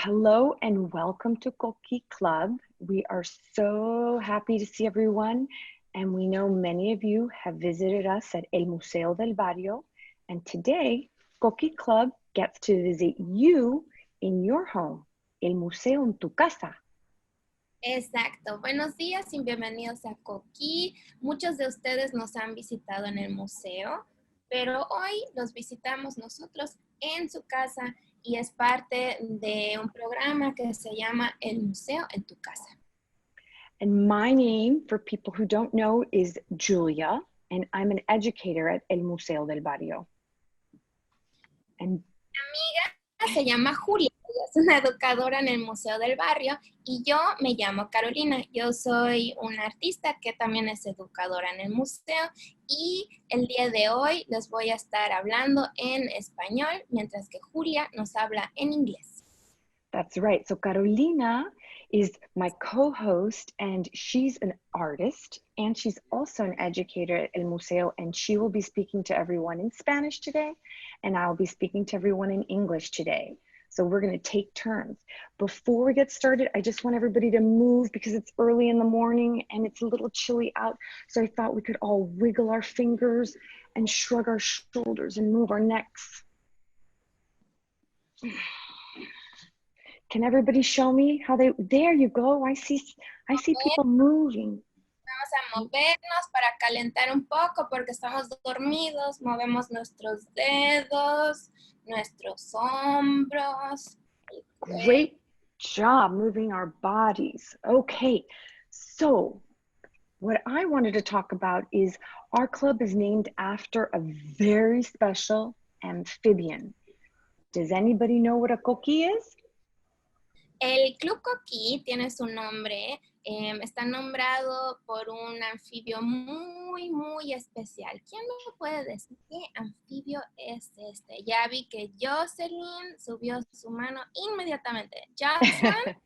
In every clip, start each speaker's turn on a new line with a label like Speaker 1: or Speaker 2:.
Speaker 1: Hello and welcome to Coquí Club. We are so happy to see everyone, and we know many of you have visited us at El Museo del Barrio, and today Coquí Club gets to visit you in your home, El Museo en tu casa.
Speaker 2: Exacto. Buenos días y bienvenidos a Coquí. Muchos de ustedes nos han visitado en el museo, pero hoy los visitamos nosotros en su casa y es parte de un programa que se llama El Museo en tu casa.
Speaker 1: And my name, for people who don't know, is Julia, and I'm an educator at El Museo del Barrio. And
Speaker 2: Mi amiga se llama Julia, ella es una educadora en el Museo del Barrio y yo me llamo Carolina. Yo soy una artista que también es educadora en el museo y el día de hoy les voy a estar hablando en español mientras que Julia nos habla en inglés.
Speaker 1: that's right. So Carolina is my co-host, and she's an artist, and she's also an educator at El Museo, and she will be speaking to everyone in Spanish today, and I'll be speaking to everyone in English today. So we're going to take turns. Before we get started, I just want everybody to move because it's early in the morning and it's a little chilly out. So I thought we could all wiggle our fingers and shrug our shoulders and move our necks. Can everybody show me how they, there you go. I see people moving.
Speaker 2: Vamos a movernos para calentar un poco porque estamos dormidos. Movemos nuestros dedos, nuestros hombros.
Speaker 1: Great job moving our bodies. Okay, so what I wanted to talk about is our club is named after a very special amphibian. Does anybody know what a coquí is?
Speaker 2: El Club Coquí tiene su nombre, está nombrado por un anfibio muy especial. ¿Quién me puede decir qué anfibio es este? Ya vi que Jocelyn subió su mano inmediatamente. Jocelyn?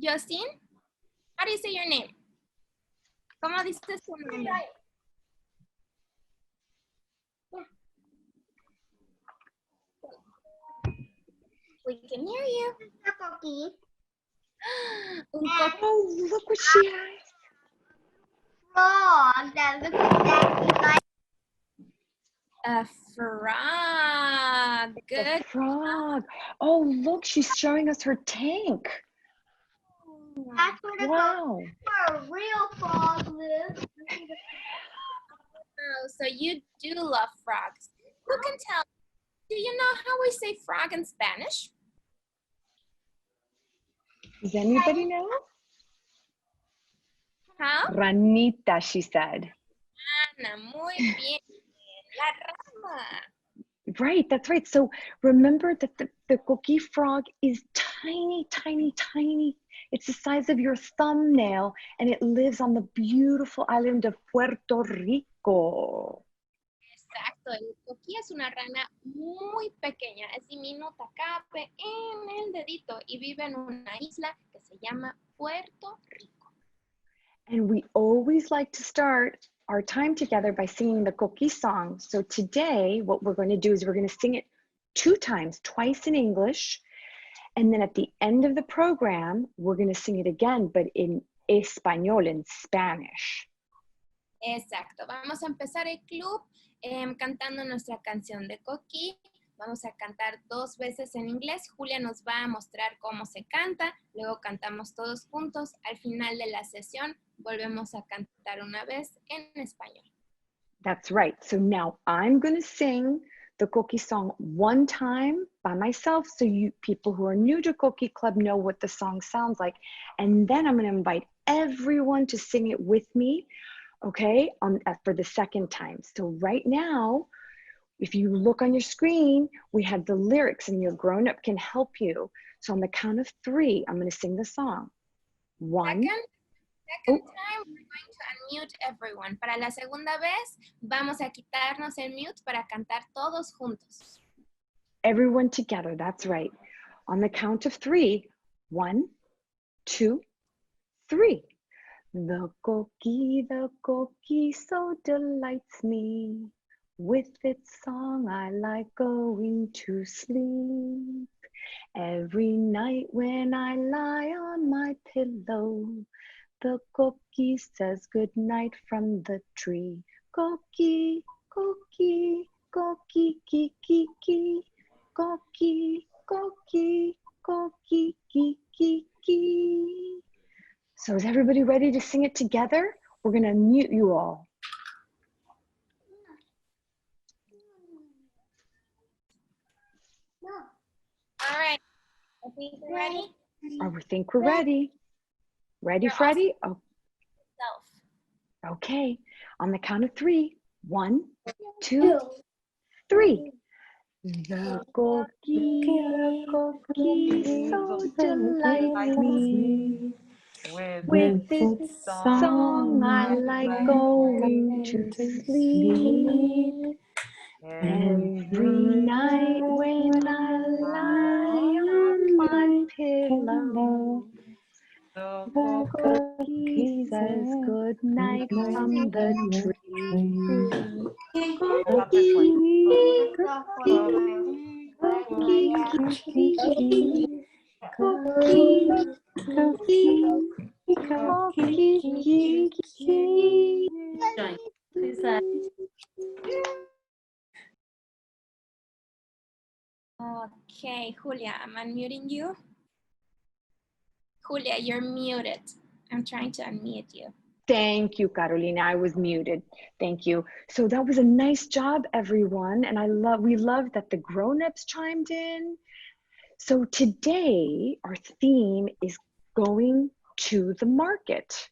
Speaker 2: Jocelyn? How do you say your name? ¿Cómo dices tu nombre? We can hear you.
Speaker 3: Coquí.
Speaker 2: Un coquí.
Speaker 1: Oh, look what she has.
Speaker 3: Frog that looks exactly like
Speaker 2: A frog. Good.
Speaker 1: A frog. Oh, look, she's showing us her tank.
Speaker 3: that's where the
Speaker 1: Wow.
Speaker 3: where a real frog lives.
Speaker 2: Oh, so you do love frogs. Who can tell? Do you know how we say frog in Spanish?
Speaker 1: Does anybody know?
Speaker 2: How?
Speaker 1: Ranita, she said.
Speaker 2: Ana, muy bien. La rama.
Speaker 1: Right, that's right. So remember that the coquí frog is tiny. It's the size of your thumbnail, and it lives on the beautiful island of Puerto Rico.
Speaker 2: Exacto, el coquí es una rana muy pequeña, es diminuta, cabe en el dedito y vive en una isla que se llama Puerto Rico.
Speaker 1: And we always like to start our time together by singing the coquí song. So today, what we're going to do is we're going to sing it 2 times, twice in English. And then at the end of the program, we're going to sing it again, but in español, in Spanish.
Speaker 2: Exacto, vamos a empezar el club cantando nuestra canción de Coquí. Vamos a cantar 2 veces en inglés. Julia nos va a mostrar cómo se canta. Luego cantamos todos juntos. Al final de la sesión volvemos a cantar una vez en español.
Speaker 1: That's right. So now I'm going to sing the Coquí song 1 time by myself, so you people who are new to Coquí Club know what the song sounds like. And then I'm going to invite everyone to sing it with me, okay, for the 2nd time. So right now, if you look on your screen, we have the lyrics and your grown-up can help you. So on the count of 3, I'm going to sing the song. 1.
Speaker 2: Second time, we're going to unmute everyone. Para la segunda vez, vamos a quitarnos el mute para cantar todos juntos.
Speaker 1: Everyone together, that's right. On the count of 3, 1, 2, 3. The coquí so delights me. With its song, I like going to sleep. Every night when I lie on my pillow, the coquí says good night from the tree. Coquí, coquí, coquí, kiki, kiki. Coquí, coquí, coquí, kiki, kiki. So is everybody ready to sing it together? We're going to mute you all.
Speaker 2: All right. I think we're ready.
Speaker 1: I think we're ready. Ready,
Speaker 2: You're
Speaker 1: Freddie? Oh,
Speaker 2: Self.
Speaker 1: okay. On the count of 3. 1, 2, 3. The coquí, so delights me. With its song I like going to sleep. Every night when I lie on my pillow, the coquí says good night from the tree. Coquí, coquí, coquí, coquí.
Speaker 2: Okay, Julia, I'm unmuting you. Julia, you're muted. I'm trying to unmute you.
Speaker 1: Thank you, Carolina. I was muted. Thank you. So that was a nice job, everyone. And we love that the grown-ups chimed in. So today our theme is going to the market.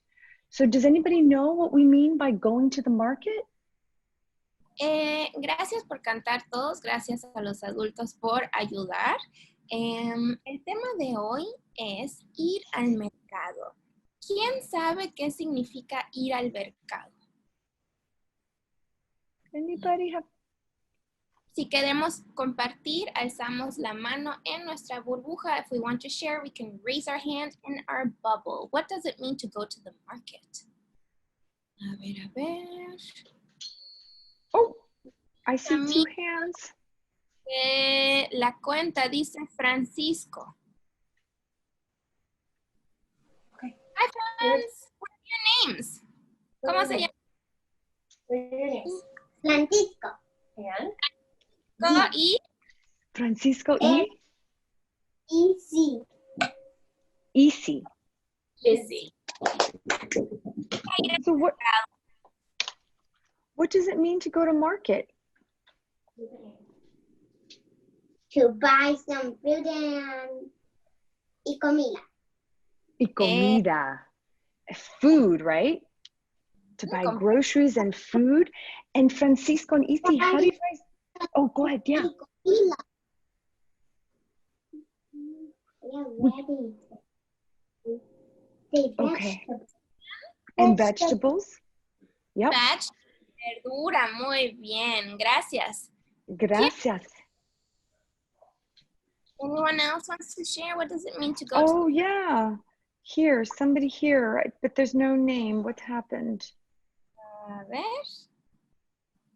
Speaker 1: So does anybody know what we mean by going to the market?
Speaker 2: Gracias por cantar todos, gracias a los adultos por ayudar. El tema de hoy es ir al mercado. ¿Quién sabe qué significa ir al mercado?
Speaker 1: Anybody have?
Speaker 2: Si queremos compartir, alzamos la mano en nuestra burbuja. If we want to share, we can raise our hand in our bubble. What does it mean to go to the market? A ver.
Speaker 1: Oh, I see 2 hands.
Speaker 2: La cuenta dice Francisco.
Speaker 4: Okay.
Speaker 2: Hi, friends. What are your names? ¿Cómo se llama?
Speaker 3: Francisco.
Speaker 4: And
Speaker 2: Y
Speaker 1: Francisco y?
Speaker 3: Easy.
Speaker 1: Easy.
Speaker 2: Izzy.
Speaker 1: So what does it mean to go to market?
Speaker 3: To buy some food and y comida.
Speaker 1: Y comida. Food, right? To buy groceries and food. And Francisco and Isi, how do you guys? Oh, go ahead, yeah. Okay. And vegetables? Yep.
Speaker 2: Verdura, muy bien, gracias.
Speaker 1: Gracias.
Speaker 2: Anyone else wants to share? What does it mean to go
Speaker 1: Oh, yeah. Here, somebody here, but there's no name. What happened?
Speaker 2: A ver.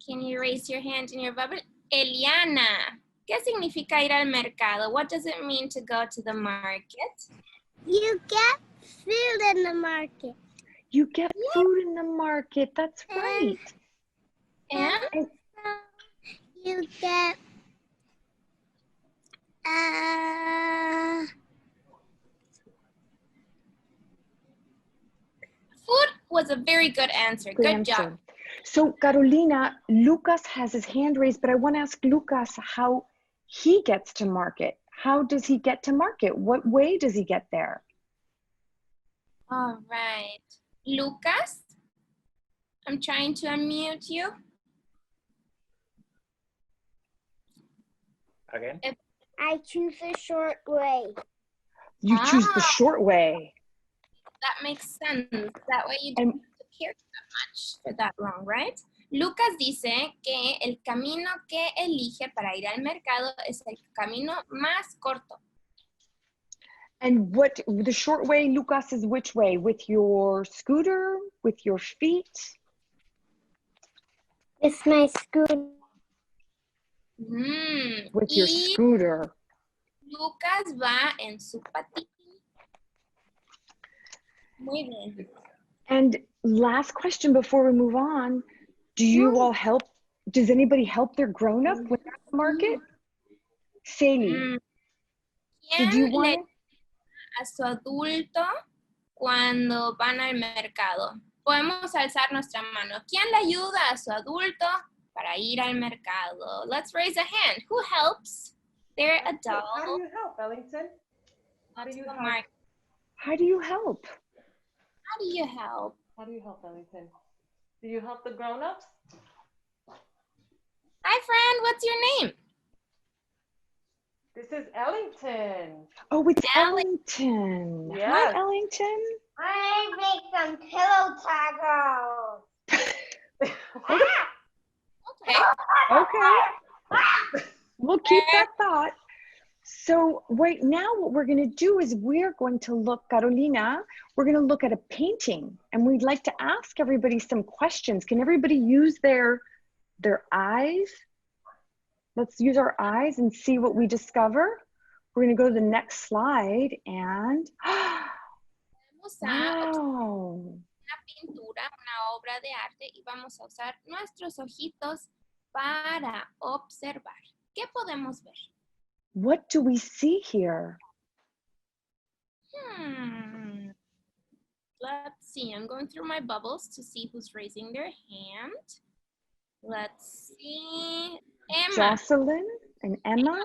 Speaker 2: Can you raise your hand in your bubble? Eliana, ¿qué significa ir al mercado? What does it mean to go to the market?
Speaker 3: You get food in the market.
Speaker 1: You get food in the market. That's right.
Speaker 2: And
Speaker 3: you get
Speaker 2: food was a very good answer. Good job.
Speaker 1: So Carolina, Lucas has his hand raised, but I want to ask Lucas how he gets to market. How does he get to market? What way does he get there?
Speaker 2: All right. Lucas, I'm trying to unmute you.
Speaker 5: Again?
Speaker 3: I choose the short way.
Speaker 1: You choose the short way.
Speaker 2: That makes sense. That way you don't have to care that much for that long, right? Lucas dice que el camino que elige para ir al mercado es el camino más corto.
Speaker 1: And what the short way, Lucas, is which way? With your scooter? With your feet?
Speaker 3: It's my scooter.
Speaker 1: With your scooter.
Speaker 2: Lucas va en su patín. Muy bien.
Speaker 1: And last question before we move on, do you all help? Does anybody help their grown-up when they're at the market? Sally, did you
Speaker 2: ¿Quién
Speaker 1: want
Speaker 2: le
Speaker 1: it?
Speaker 2: a su adulto cuando van al mercado? Podemos alzar nuestra mano. ¿Quién le ayuda a su adulto para ir al mercado? Let's raise a hand. Who helps their
Speaker 4: How do
Speaker 2: adult?
Speaker 4: you help, Ellington? How do you help?
Speaker 1: How do you help?
Speaker 2: How do you help?
Speaker 4: How do you help, Ellington? Do you help the grown-ups?
Speaker 2: Hi, friend. What's your name?
Speaker 4: This is Ellington.
Speaker 1: Oh, it's Ellington.
Speaker 4: Yes.
Speaker 1: Hi, Ellington.
Speaker 3: I make some pillow tacos.
Speaker 2: Okay.
Speaker 1: Okay. We'll keep that thought. So right now what we're going to do is we're going to look, Carolina, we're going to look at a painting and we'd like to ask everybody some questions. Can everybody use their eyes? Let's use our eyes and see what we discover. We're going to go to the next slide and
Speaker 2: Vamos a
Speaker 1: wow.
Speaker 2: una pintura, una obra de arte y vamos a usar nuestros ojitos para observar. ¿Qué podemos ver?
Speaker 1: What do we see here?
Speaker 2: Let's see. I'm going through my bubbles to see who's raising their hand. Let's see. Emma.
Speaker 1: Jocelyn and Emma.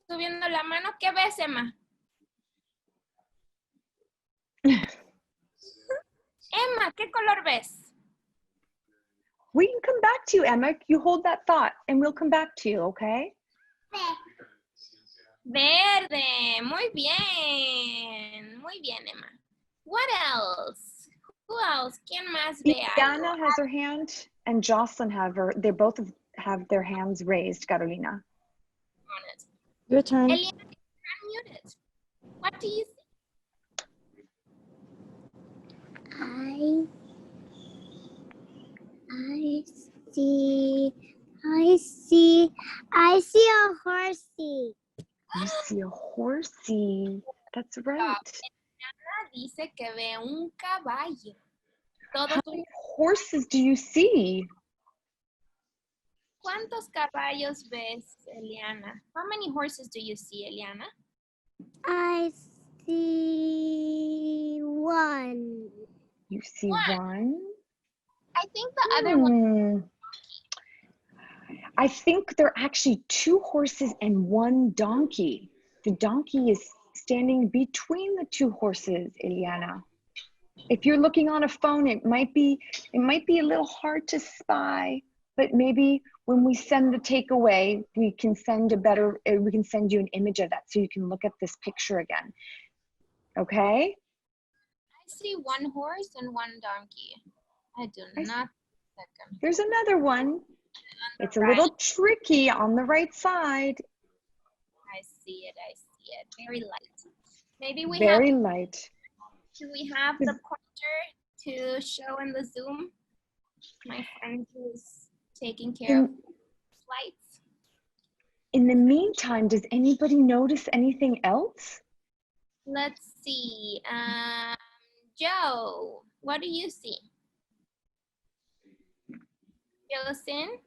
Speaker 2: Subiendo la mano. ¿Qué ves, Emma? Emma, ¿qué color ves?
Speaker 1: We can come back to you, Emma. You hold that thought and we'll come back to you, okay?
Speaker 2: Verde. Muy bien. Muy bien, Emma. What else? Who else? ¿Quién más ve algo?
Speaker 1: Diana has her hand and Jocelyn they both have their hands raised, Carolina.
Speaker 2: On it.
Speaker 1: Your turn.
Speaker 2: Eliana, you're unmuted. What do you see?
Speaker 3: I see a horsey.
Speaker 1: You see a horsey. That's right.
Speaker 2: Eliana dice que ve un caballo.
Speaker 1: How many horses do you see?
Speaker 2: ¿Cuántos caballos ves, Eliana? How many horses do you see, Eliana?
Speaker 3: I see one.
Speaker 1: You see one?
Speaker 2: I think the other one.
Speaker 1: I think there are actually two horses and one donkey. The donkey is standing between the two horses, Eliana. If you're looking on a phone, it might be a little hard to spy, but maybe when we send the takeaway, we can send you an image of that so you can look at this picture again. Okay?
Speaker 2: I see one horse and one donkey. I do not.
Speaker 1: There's another one. It's a little tricky on the right side.
Speaker 2: I see it. Very light. Maybe we
Speaker 1: Very
Speaker 2: have.
Speaker 1: light.
Speaker 2: Do we have the pointer to show in the Zoom? My friend who's taking care of flights.
Speaker 1: In the meantime, does anybody notice anything else?
Speaker 2: Let's see. Joe, what do you see? Jocelyn?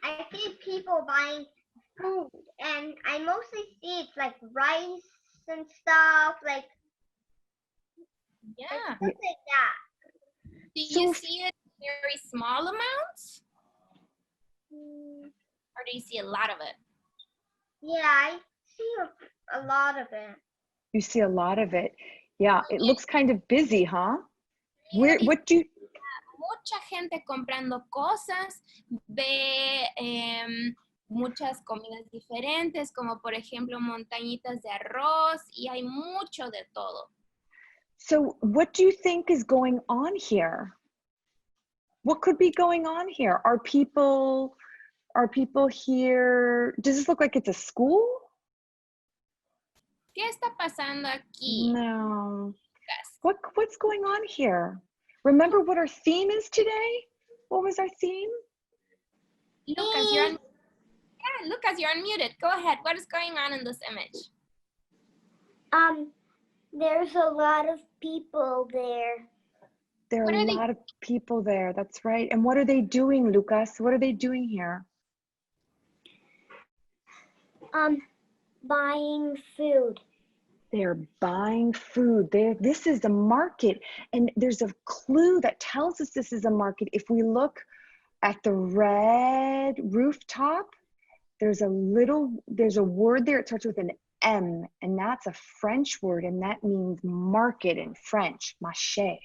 Speaker 3: I see people buying food, and I mostly see it's like rice and stuff, like
Speaker 2: Yeah.
Speaker 3: stuff like that.
Speaker 2: Do you see it in very small amounts? Or do you see a lot of it?
Speaker 3: Yeah, I see a lot of it.
Speaker 1: You see a lot of it. Yeah, it looks kind of busy, huh? What do you...
Speaker 2: Mucha gente comprando cosas, ve muchas comidas diferentes, como por ejemplo montañitas de arroz, y hay mucho de todo.
Speaker 1: So what do you think is going on here? What could be going on here? Are people here? Does this look like it's a school?
Speaker 2: ¿Qué está pasando aquí?
Speaker 1: No. What's going on here? Remember what our theme is today? What was our theme?
Speaker 2: Lucas, Lucas, you're unmuted. Go ahead. What is going on in this image?
Speaker 3: There's a lot of people there.
Speaker 1: There are
Speaker 2: What
Speaker 1: a
Speaker 2: are they-
Speaker 1: lot of people there. That's right. And what are they doing, Lucas? What are they doing here?
Speaker 3: Buying food.
Speaker 1: They're buying food. This is a market, and there's a clue that tells us this is a market. If we look at the red rooftop, there's a word there. It starts with an M, and that's a French word, and that means market in French, marché.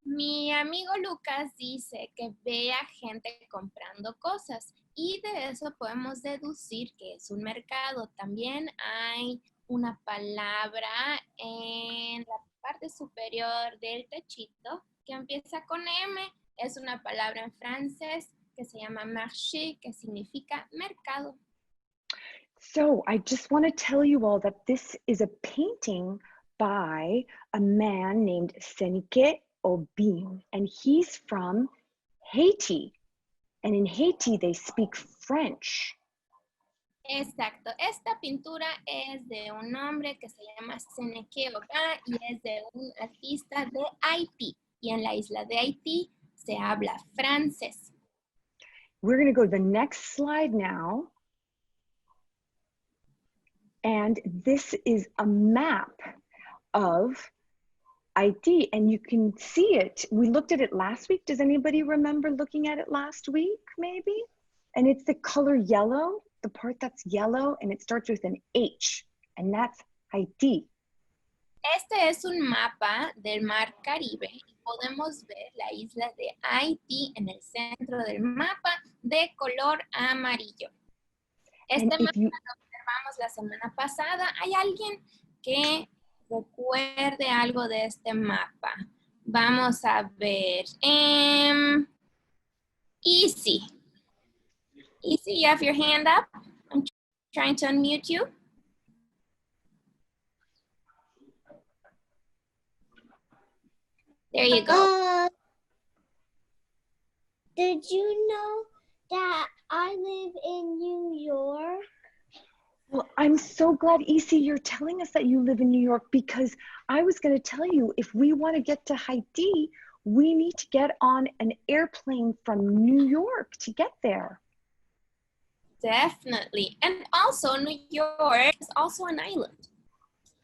Speaker 2: Mi amigo Lucas dice que ve a gente comprando cosas y de eso podemos deducir que es un mercado. También hay una palabra en la parte superior del techito que empieza con M. Es una palabra en francés que se llama marché, que significa mercado.
Speaker 1: So I just want to tell you all that this is a painting by a man named Sénéque Obin, and he's from Haiti. And in Haiti, they speak French.
Speaker 2: Exacto. Esta pintura es de un hombre que se llama Sénéque Obin y es de un artista de Haití. Y en la isla de Haití se habla francés.
Speaker 1: We're going to go to the next slide now. And this is a map of Haiti, and you can see it. We looked at it last week. Does anybody remember looking at it last week, maybe? And it's the color yellow, the part that's yellow, and it starts with an H, and that's Haiti.
Speaker 2: Este es un mapa del Mar Caribe y podemos ver la isla de Haití en el centro del mapa de color amarillo. Este mapa lo observamos la semana pasada. ¿Hay alguien que recuerde algo de este mapa? Vamos a ver. Easy. Easy, you have your hand up. I'm trying to unmute you. There you go.
Speaker 3: Did you know that I live in New York?
Speaker 1: Well, I'm so glad, Isi, you're telling us that you live in New York, because I was going to tell you, if we want to get to Haiti, we need to get on an airplane from New York to get there.
Speaker 2: Definitely. And also, New York is also an island.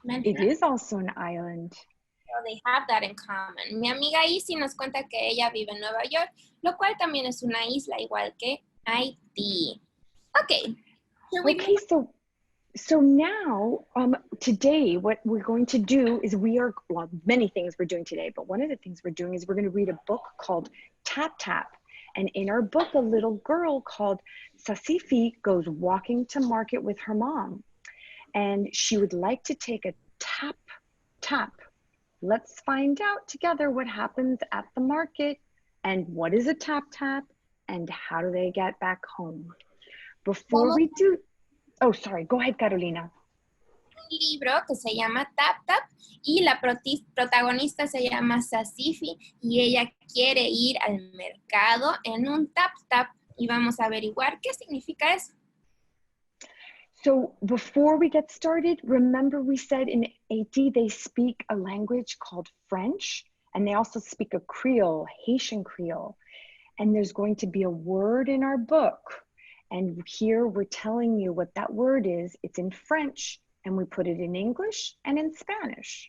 Speaker 1: It is also an island.
Speaker 2: So they have that in common. Mi amiga Isi nos cuenta que ella vive en Nueva York, lo cual también es una isla, igual que Haití. Okay.
Speaker 1: Okay, so now, today, what we're going to do is many things we're doing today, but one of the things we're doing is we're going to read a book called Tap Tap. And in our book, a little girl called Sasifi goes walking to market with her mom. And she would like to take a tap, tap. Let's find out together what happens at the market and what is a tap, tap and how do they get back home. Before we do, oh, sorry, go ahead, Carolina.
Speaker 2: Un libro que se llama Tap Tap y la protagonista se llama Sasifi y ella quiere ir al mercado en un Tap Tap y vamos a averiguar qué significa eso.
Speaker 1: So before we get started, remember we said in Haiti they speak a language called French, and they also speak a Creole, Haitian Creole. And there's going to be a word in our book. And here we're telling you what that word is. It's in French, and we put it in English and in Spanish.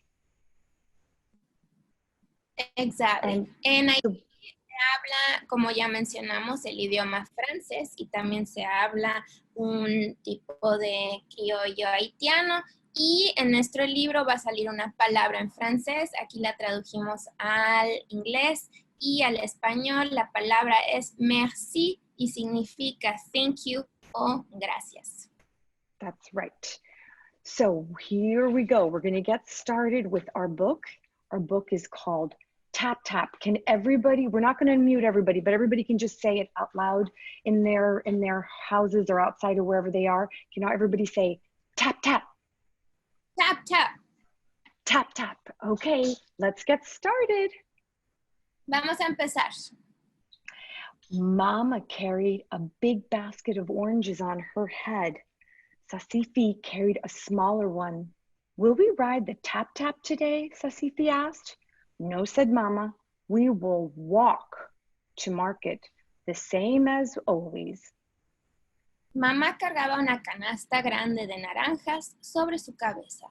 Speaker 2: Exactly. En Haití se habla, como ya mencionamos, el idioma francés y también se habla un tipo de criollo haitiano. Y en nuestro libro va a salir una palabra en francés. Aquí la tradujimos al inglés y al español. La palabra es merci y significa thank you o gracias.
Speaker 1: That's right. So here we go. We're going to get started with our book. Our book is called Tap Tap. Can everybody, we're not going to unmute everybody, but everybody can just say it out loud in their houses or outside or wherever they are. Can everybody say tap, tap?
Speaker 2: Tap, tap.
Speaker 1: Tap, tap. Okay, let's get started.
Speaker 2: Vamos a empezar.
Speaker 1: Mama carried a big basket of oranges on her head. Sasifi carried a smaller one. Will we ride the tap-tap today? Sasifi asked. No, said Mama. We will walk to market, the same as always.
Speaker 2: Mamá cargaba una canasta grande de naranjas sobre su cabeza.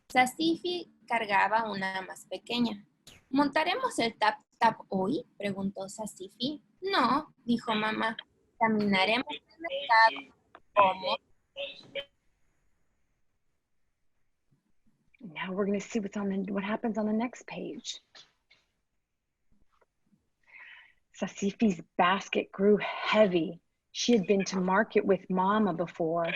Speaker 2: Sasifi cargaba una más pequeña. ¿Montaremos el tap-tap hoy?, preguntó Sasifi. No, dijo Mamá. Caminaremos al mercado como...
Speaker 1: Now we're going to see what happens on the next page. Sasifi's basket grew heavy. She had been to market with Mama before,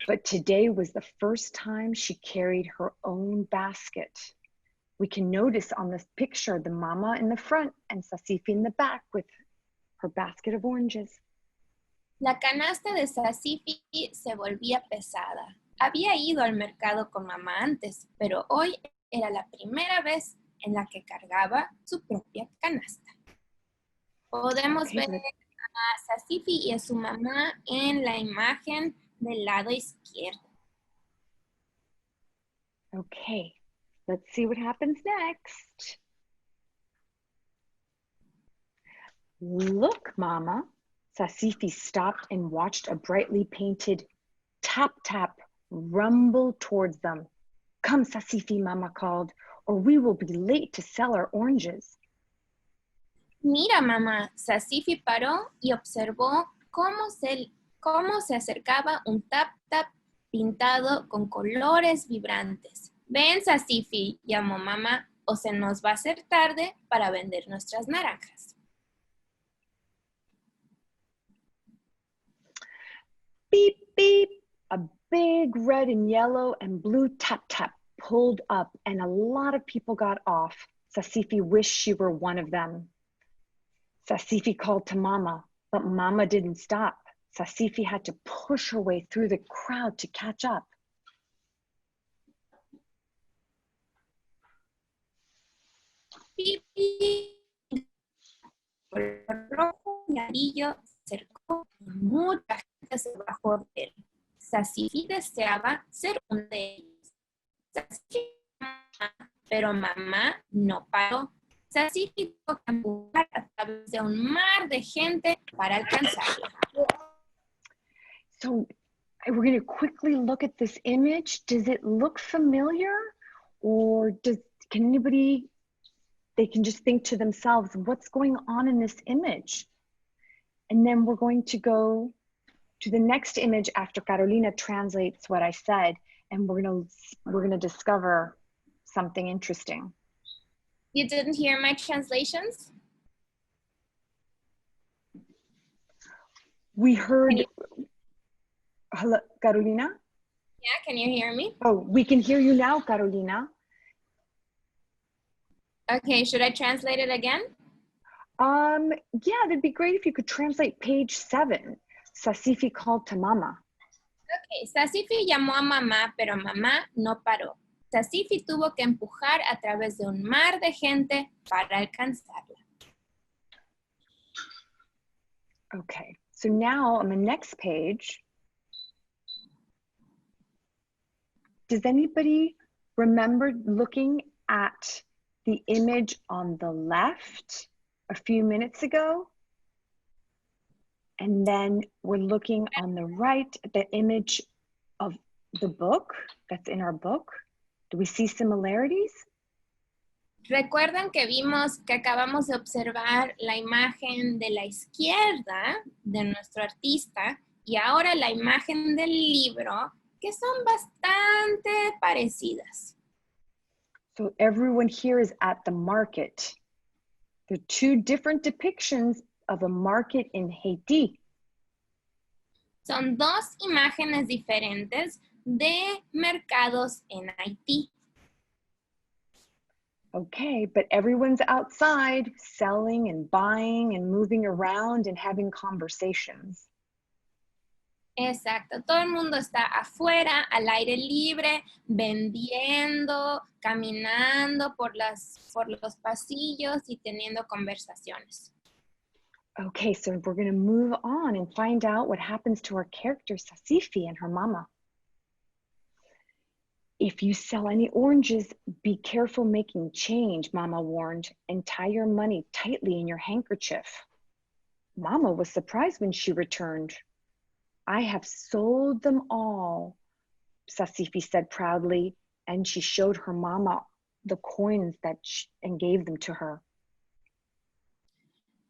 Speaker 1: but today was the first time she carried her own basket. We can notice on this picture the Mama in the front and Sasifi in the back with her basket of oranges.
Speaker 2: La canasta de Sasifi se volvía pesada. Había ido al mercado con Mamá antes, pero hoy era la primera vez en la que cargaba su propia canasta. Podemos ver a Sasifi y a su mamá en la imagen del lado izquierdo.
Speaker 1: Okay, let's see what happens next. Look, Mama. Sasifi stopped and watched a brightly painted tap-tap rumble towards them. Come, Sasifi, Mama called, or we will be late to sell our oranges.
Speaker 2: Mira, mamá, Sasifi paró y observó cómo se acercaba un tap-tap pintado con colores vibrantes. Ven, Sasifi, llamó mamá, o se nos va a hacer tarde para vender nuestras naranjas.
Speaker 1: Beep, beep. A big red and yellow and blue tap-tap pulled up and a lot of people got off. Sasifi wished she were one of them. Sasifi called to Mama, but Mama didn't stop. Sasifi had to push her way through the crowd to catch up.
Speaker 2: Beep, beep. El rojo y amarillo se acercó y mucha gente se bajó de él. Sasifi deseaba ser uno de ellos. Sasifi, pero mamá no paró. Sasifi tuvo que empujar a través de un mar de gente para alcanzarla.
Speaker 1: So we're going to quickly look at this image. Does it look familiar? Or can anybody, they can just think to themselves, what's going on in this image? And then we're going to go to the next image after Carolina translates what I said, and we're gonna discover something interesting.
Speaker 2: You didn't hear my translations?
Speaker 1: We heard, hello, Carolina?
Speaker 2: Yeah, can you hear me?
Speaker 1: Oh, we can hear you now, Carolina.
Speaker 2: Okay, should I translate it again?
Speaker 1: Yeah, that'd be great if you could translate page 7. Sasifi called to Mama.
Speaker 2: Okay, Sasifi llamó a mamá, pero mamá no paró. Sasifi tuvo que empujar a través de un mar de gente para alcanzarla.
Speaker 1: Okay, so now on the next page, does anybody remember looking at the image on the left a few minutes ago? And then we're looking on the right at the image of the book that's in our book. Do we see similarities?
Speaker 2: Recuerdan que vimos que acabamos de observar la imagen de la izquierda de nuestro artista y ahora la imagen del libro, que son bastante parecidas.
Speaker 1: So everyone here is at the market. There are 2 different depictions of a market in Haiti.
Speaker 2: Son 2 imágenes diferentes de mercados en Haití.
Speaker 1: Okay, but everyone's outside selling and buying and moving around and having conversations.
Speaker 2: Exacto, todo el mundo está afuera, al aire libre, vendiendo, caminando por los pasillos y teniendo conversaciones.
Speaker 1: Okay, so we're going to move on and find out what happens to our character Sasifi and her mama. If you sell any oranges, be careful making change, Mama warned, and tie your money tightly in your handkerchief. Mama was surprised when she returned. I have sold them all, Sasifi said proudly, and she showed her mama the coins and gave them to her.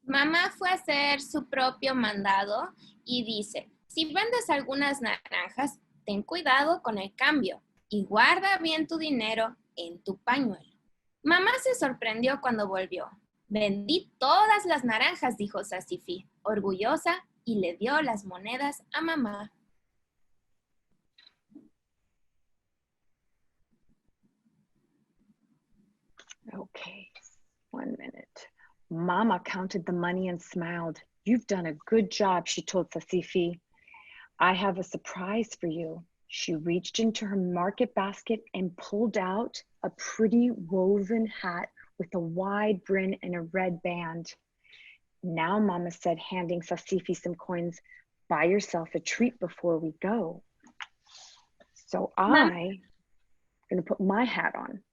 Speaker 2: Mamá fue a hacer su propio mandado y dice, si vendes algunas naranjas, ten cuidado con el cambio y guarda bien tu dinero en tu pañuelo. Mamá se sorprendió cuando volvió. Vendí todas las naranjas, dijo Sasifi, orgullosa, y le dio las monedas a mamá.
Speaker 1: Okay, 1 minute. Mama counted the money and smiled. You've done a good job, she told Sasifi. I have a surprise for you. She reached into her market basket and pulled out a pretty woven hat with a wide brim and a red band. Now, Mama said, handing Sasifi some coins, buy yourself a treat before we go. So I'm going to put my hat on.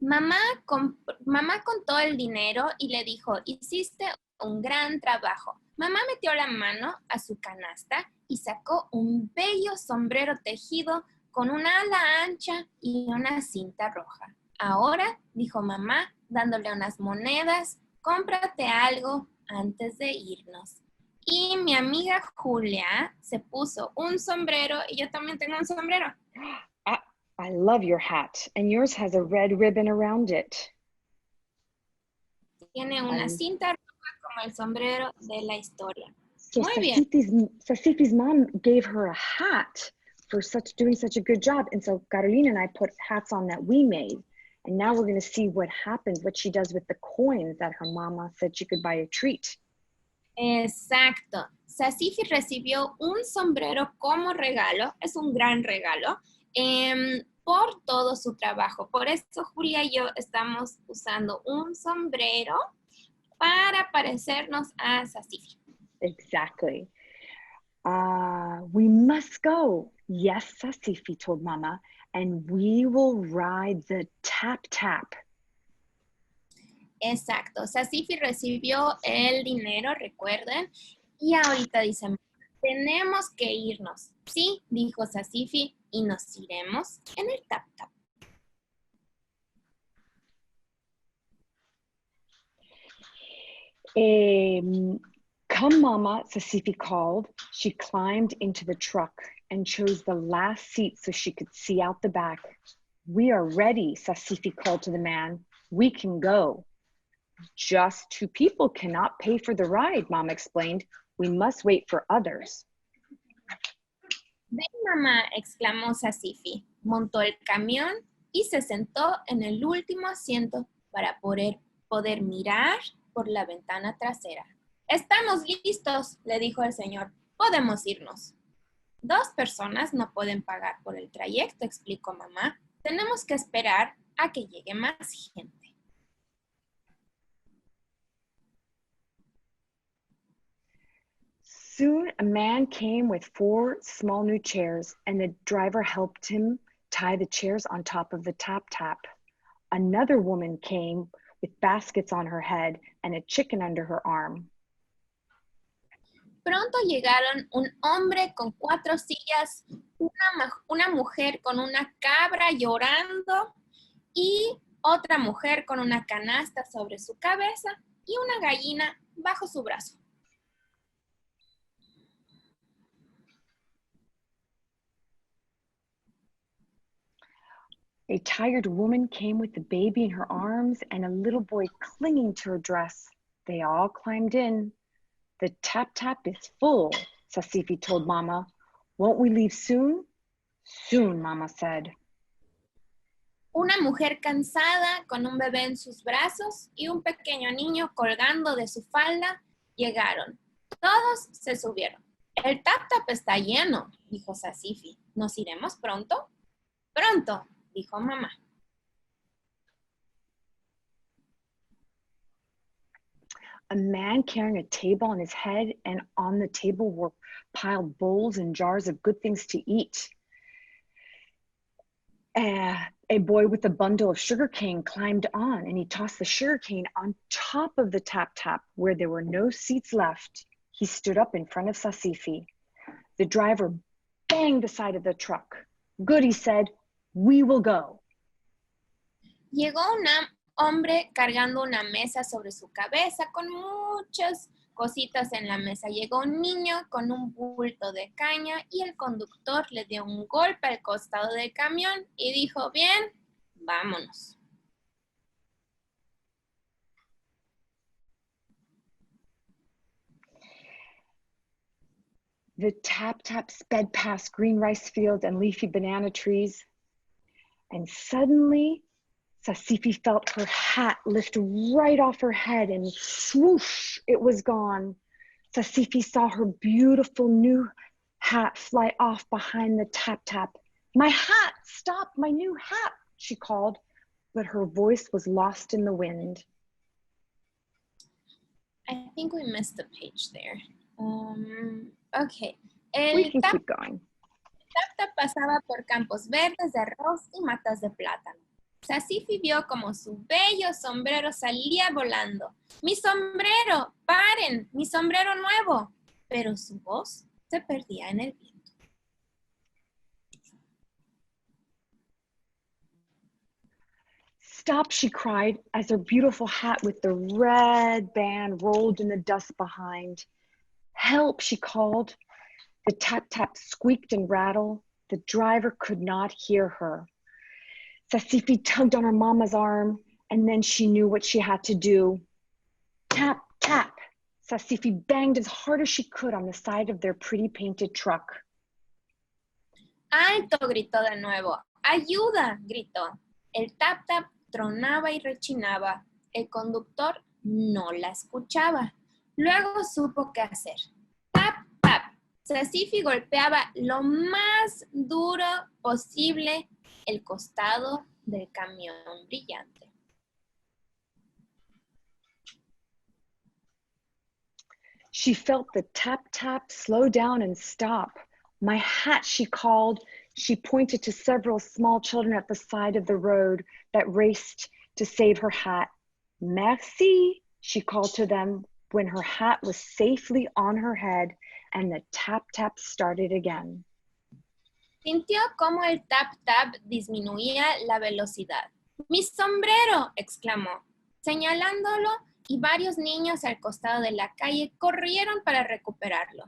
Speaker 2: Mamá contó el dinero y le dijo, hiciste un gran trabajo. Mamá metió la mano a su canasta y sacó un bello sombrero tejido con una ala ancha y una cinta roja. Ahora, dijo mamá, dándole unas monedas, cómprate algo antes de irnos. Y mi amiga Julia se puso un sombrero y yo también tengo un sombrero.
Speaker 1: I love your hat, and yours has a red ribbon around it.
Speaker 2: Tiene una cinta roja como el sombrero de la historia.
Speaker 1: So
Speaker 2: Muy bien.
Speaker 1: Sasifi's mom gave her a hat for doing such a good job. And so Carolina and I put hats on that we made. And now we're going to see what happens, what she does with the coins that her mama said she could buy a treat.
Speaker 2: Exacto. Sasifi recibió un sombrero como regalo. Es un gran regalo. Por todo su trabajo. Por eso Julia y yo estamos usando un sombrero para parecernos a Sasifi.
Speaker 1: Exactly. We must go. Yes, Sasifi told Mama, and we will ride the tap-tap.
Speaker 2: Exacto. Sasifi recibió el dinero, recuerden, y ahorita dice, tenemos que irnos. Sí, dijo Sasifi, y nos iremos en el tap-tap.
Speaker 1: Come, Mama, Sasifi called. She climbed into the truck and chose the last seat so she could see out the back. We are ready, Sasifi called to the man. We can go. Just 2 people cannot pay for the ride, Mama explained. We must wait for others.
Speaker 2: Ven, mamá, exclamó Sasifi. Montó el camión y se sentó en el último asiento para poder mirar por la ventana trasera. Estamos listos, le dijo el señor. Podemos irnos. 2 personas no pueden pagar por el trayecto, explicó mamá. Tenemos que esperar a que llegue más gente.
Speaker 1: Soon a man came with 4 small new chairs, and the driver helped him tie the chairs on top of the tap-tap. Another woman came with baskets on her head and a chicken under her arm.
Speaker 2: Pronto llegaron un hombre con 4 sillas, una mujer con una cabra llorando y otra mujer con una canasta sobre su cabeza y una gallina bajo su brazo.
Speaker 1: A tired woman came with the baby in her arms and a little boy clinging to her dress. They all climbed in. The tap-tap is full, Sasifi told Mama. Won't we leave soon? Soon, Mama said.
Speaker 2: Una mujer cansada con un bebé en sus brazos y un pequeño niño colgando de su falda llegaron. Todos se subieron. El tap-tap está lleno, dijo Sasifi. ¿Nos iremos pronto? Pronto, dijo mamá.
Speaker 1: a man carrying a table on his head, and on the table were piled bowls and jars of good things to eat. A boy with a bundle of sugarcane climbed on, and he tossed the sugarcane on top of the tap-tap where there were no seats left. He stood up in front of Sasifi. The driver banged the side of the truck. Good, he said, we will go.
Speaker 2: Llegó un hombre cargando una mesa sobre su cabeza con muchas cositas en la mesa. Llegó un niño con un bulto de caña y el conductor le dio un golpe al costado del camión y dijo, bien, vámonos.
Speaker 1: The tap-tap sped past green rice fields and leafy banana trees. And suddenly, Sasifi felt her hat lift right off her head and swoosh, it was gone. Sasifi saw her beautiful new hat fly off behind the tap-tap. My hat, stop, my new hat, she called, but her voice was lost in the wind.
Speaker 2: I think we missed the page there. Okay.
Speaker 1: We can keep going.
Speaker 2: Tap-tap pasaba por campos verdes de arroz y matas de plátano. Sasifi vio como su bello sombrero salía volando. ¡Mi sombrero! ¡Paren! ¡Mi sombrero nuevo! Pero su voz se perdía en el viento.
Speaker 1: Stop, she cried, as her beautiful hat with the red band rolled in the dust behind. Help, she called. The tap-tap squeaked and rattled. The driver could not hear her. Sasifi tugged on her mama's arm, and then she knew what she had to do. Tap, tap. Sasifi banged as hard as she could on the side of their pretty painted truck.
Speaker 2: ¡Alto! Gritó de nuevo. ¡Ayuda! Gritó. El tap-tap tronaba y rechinaba. El conductor no la escuchaba. Luego supo qué hacer. ¡Tap, tap! Sasifi golpeaba lo más duro posible el costado del camión brillante.
Speaker 1: She felt the tap-tap slow down and stop. My hat, she called. She pointed to several small children at the side of the road that raced to save her hat. Merci, she called to them when her hat was safely on her head and the tap-tap started again.
Speaker 2: Sintió cómo el tap-tap disminuía la velocidad. ¡Mi sombrero! Exclamó, señalándolo, y varios niños al costado de la calle corrieron para recuperarlo.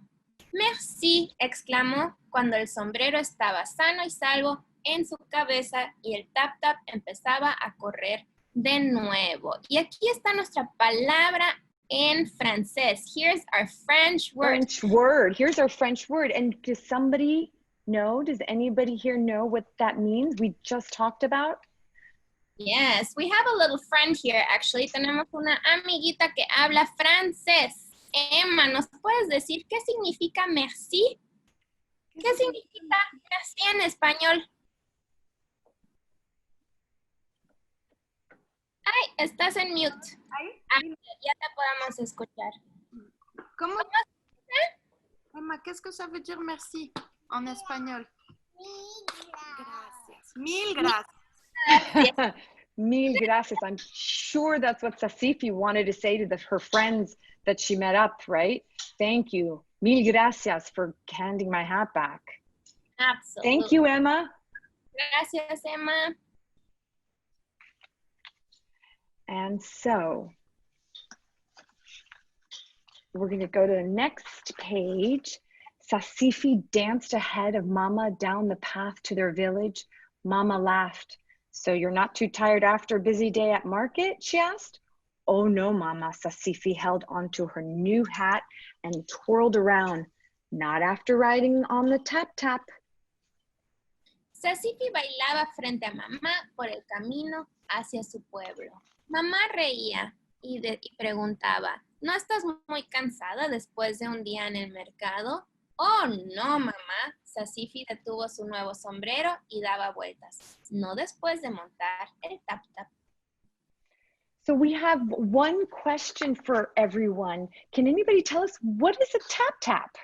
Speaker 2: Merci, exclamó cuando el sombrero estaba sano y salvo en su cabeza y el tap-tap empezaba a correr de nuevo. Y aquí está nuestra palabra en francés. Here's our French word.
Speaker 1: French word. Here's our French word. And does somebody know, does anybody here know what that means? We just talked about.
Speaker 2: Yes, we have a little friend here, actually. Tenemos una amiguita que habla francés. Emma, ¿nos puedes decir qué significa merci? ¿Qué significa merci en español? Ay, estás en mute. Ah, ya te podemos escuchar.
Speaker 5: ¿Cómo? Emma, qu'est-ce que ça veut dire merci en espagnol? Gracias. Mil gracias.
Speaker 1: Mil gracias. I'm sure that's what Sasifi wanted to say to her friends that she met up, right? Thank you. Mil gracias for handing my hat back.
Speaker 2: Absolutely.
Speaker 1: Thank you, Emma.
Speaker 2: Gracias, Emma.
Speaker 1: And so we're going to go to the next page. Sasifi danced ahead of Mama down the path to their village. Mama laughed. So you're not too tired after a busy day at market? She asked. Oh no, Mama. Sasifi held onto her new hat and twirled around. Not after riding on the tap-tap.
Speaker 2: Sasifi bailaba frente a mamá por el camino hacia su pueblo. Mamá reía y preguntaba, ¿no estás muy cansada después de un día en el mercado? Oh, no, mamá. Sasifi detuvo su nuevo sombrero y daba vueltas. No después de montar el tap-tap.
Speaker 1: So we have one question for everyone. Can anybody tell us what is a tap tap?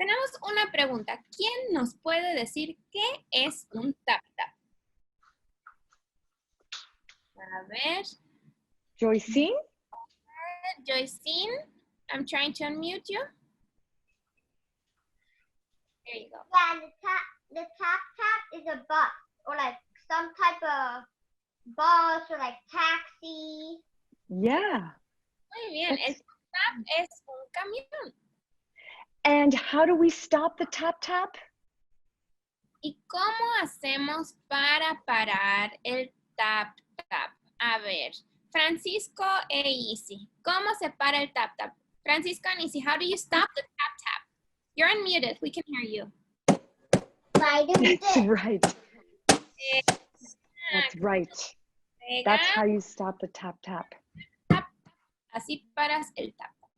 Speaker 2: Tenemos una pregunta. ¿Quién nos puede decir qué es un tap tap? A ver,
Speaker 1: Joycine?
Speaker 2: Joycine, I'm trying to unmute you. There you go.
Speaker 3: Yeah, and the tap tap is a bus or like some type of bus or like taxi.
Speaker 1: Yeah.
Speaker 2: Muy bien, el tap tap es un camión.
Speaker 1: And how do we stop the tap tap?
Speaker 2: ¿Y cómo hacemos para parar el tap tap? A ver, Francisco e Isi, ¿cómo se para el tap tap? Francisco and Isi, how do you stop the tap tap? You're unmuted, we can hear you.
Speaker 3: By doing
Speaker 1: That's
Speaker 3: this.
Speaker 1: right. That's right. That's how you stop the tap tap.
Speaker 2: Así paras el tap tap.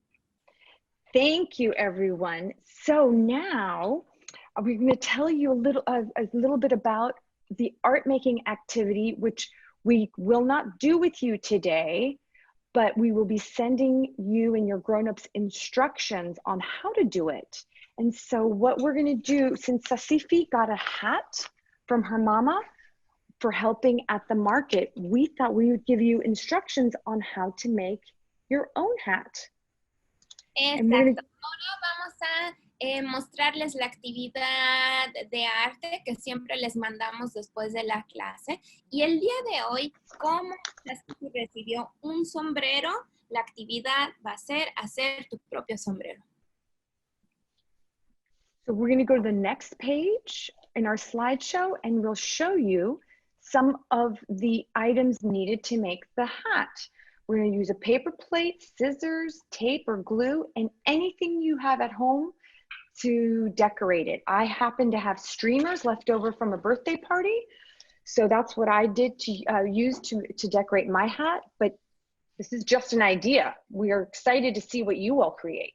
Speaker 1: Thank you, everyone. So now we're going to tell you a little bit about the art making activity, which we will not do with you today, but we will be sending you and your grown-ups instructions on how to do it. And so what we're going to do, since Sasifi got a hat from her mama for helping at the market, we thought we would give you instructions on how to make your own hat.
Speaker 2: Exacto. Ahora vamos a mostrarles la actividad de arte que siempre les mandamos después de la clase. Y el día de hoy, como Sasifi recibió un sombrero, la actividad va a ser hacer tu propio sombrero.
Speaker 1: So we're going to go to the next page in our slideshow, and we'll show you some of the items needed to make the hat. We're going to use a paper plate, scissors, tape, or glue, and anything you have at home to decorate it. I happen to have streamers left over from a birthday party, so that's what I did to use to decorate my hat, but this is just an idea. We are excited to see what you all create.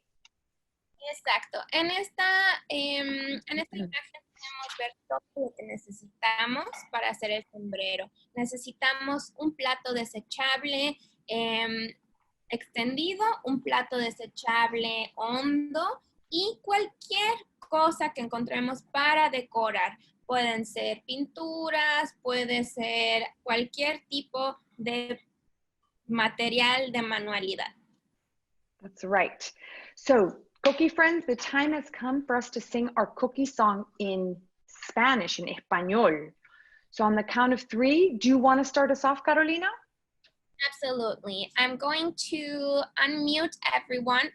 Speaker 2: Exacto. En esta imagen podemos ver todo lo que necesitamos para hacer el sombrero. Necesitamos un plato desechable extendido, un plato desechable hondo y cualquier cosa que encontremos para decorar. Pueden ser pinturas, puede ser cualquier tipo de material de manualidad.
Speaker 1: That's right. So, Coquí friends, the time has come for us to sing our Coquí song in Spanish, in Español. So on the count of 3, do you want to start us off, Carolina?
Speaker 2: Absolutely. I'm going to unmute everyone.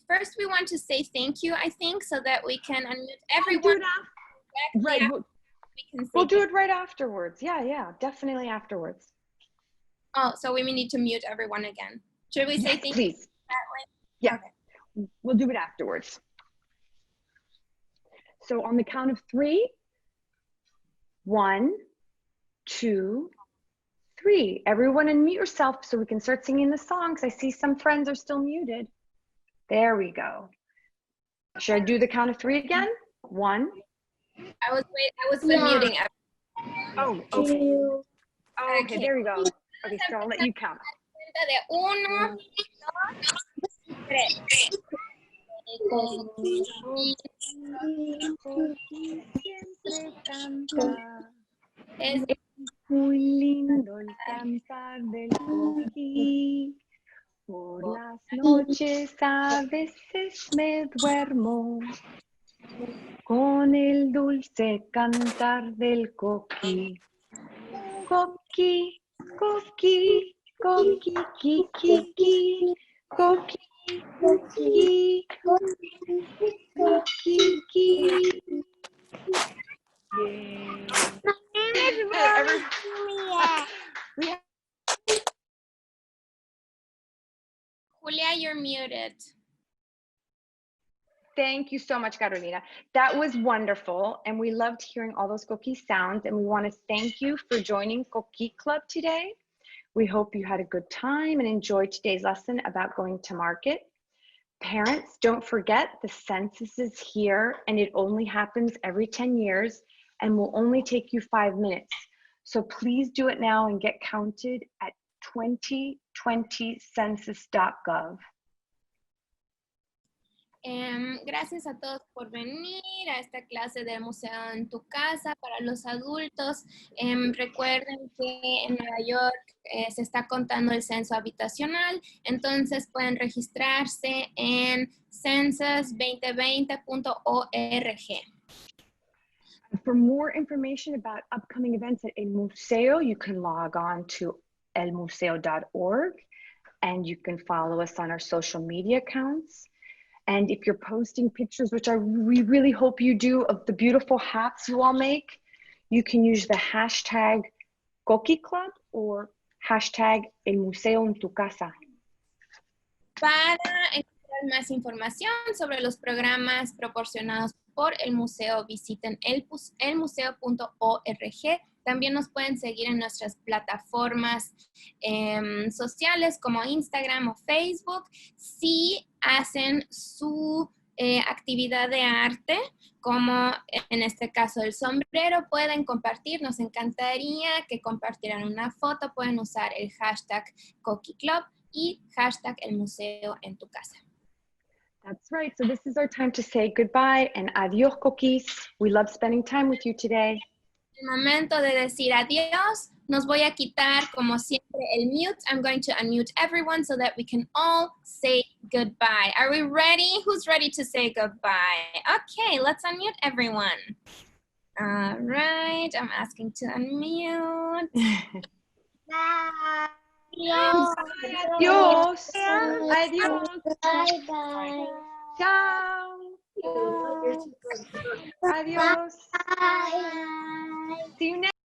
Speaker 2: First we want to say thank you, I think, so that we can unmute everyone.
Speaker 1: Right. We'll do it right afterwards. Yeah, definitely afterwards.
Speaker 2: Oh, so we need to mute everyone again. Should we say
Speaker 1: Yes,
Speaker 2: thank
Speaker 1: please.
Speaker 2: you that way?
Speaker 1: Yeah.
Speaker 2: Okay.
Speaker 1: We'll do it afterwards. So on the count of 3, 1, 2, 3. Everyone unmute yourself so we can start singing the songs. I see some friends are still muted. There we go. Should I do the count of 3 again? 1.
Speaker 2: I was muting everyone.
Speaker 1: Oh, okay. Okay, there we go. Okay, so I'll let you count.
Speaker 2: De 1, 2, 3. Es
Speaker 1: muy lindo el cantar del coquí. Por las noches a veces me duermo con el dulce cantar del coquí. Coquí, coquí, coquí, qui, qui, qui, coquí, coquí, coquí, qui.
Speaker 2: Julia, you're muted.
Speaker 1: Thank you so much, Carolina. That was wonderful, and we loved hearing all those Coquí sounds, and we want to thank you for joining Coquí Club today. We hope you had a good time and enjoyed today's lesson about going to market. Parents, don't forget the census is here, and it only happens every 10 years and will only take you 5 minutes. So please do it now and get counted at 2020census.gov.
Speaker 2: Gracias a todos por venir a esta clase del Museo en tu Casa para los adultos. Recuerden que en Nueva York se está contando el censo habitacional, entonces pueden registrarse en census2020.org.
Speaker 1: For more information about upcoming events at El Museo, you can log on to elmuseo.org, and you can follow us on our social media accounts. And if you're posting pictures, which we really hope you do, of the beautiful hats you all make, you can use the hashtag Coquí Club or hashtag El Museo en tu Casa.
Speaker 2: Para encontrar más información sobre los programas proporcionados por el museo, visiten elmuseo.org. También nos pueden seguir en nuestras plataformas sociales como Instagram o Facebook. Si hacen su actividad de arte, como en este caso el sombrero, pueden compartir. Nos encantaría que compartieran una foto. Pueden usar el hashtag Coquí Club y hashtag El Museo en tu Casa.
Speaker 1: That's right. So this is our time to say goodbye and adiós, Coquís. We love spending time with you today.
Speaker 2: El momento de decir adiós. Nos voy a quitar, como siempre, el mute. I'm going to unmute everyone so that we can all say goodbye. Are we ready? Who's ready to say goodbye? Okay, let's unmute everyone. All right, I'm asking to unmute.
Speaker 3: Bye.
Speaker 2: Adiós.
Speaker 1: Adiós. Adiós.
Speaker 3: Bye bye.
Speaker 1: Ciao. Adiós.
Speaker 3: Bye.
Speaker 1: See you next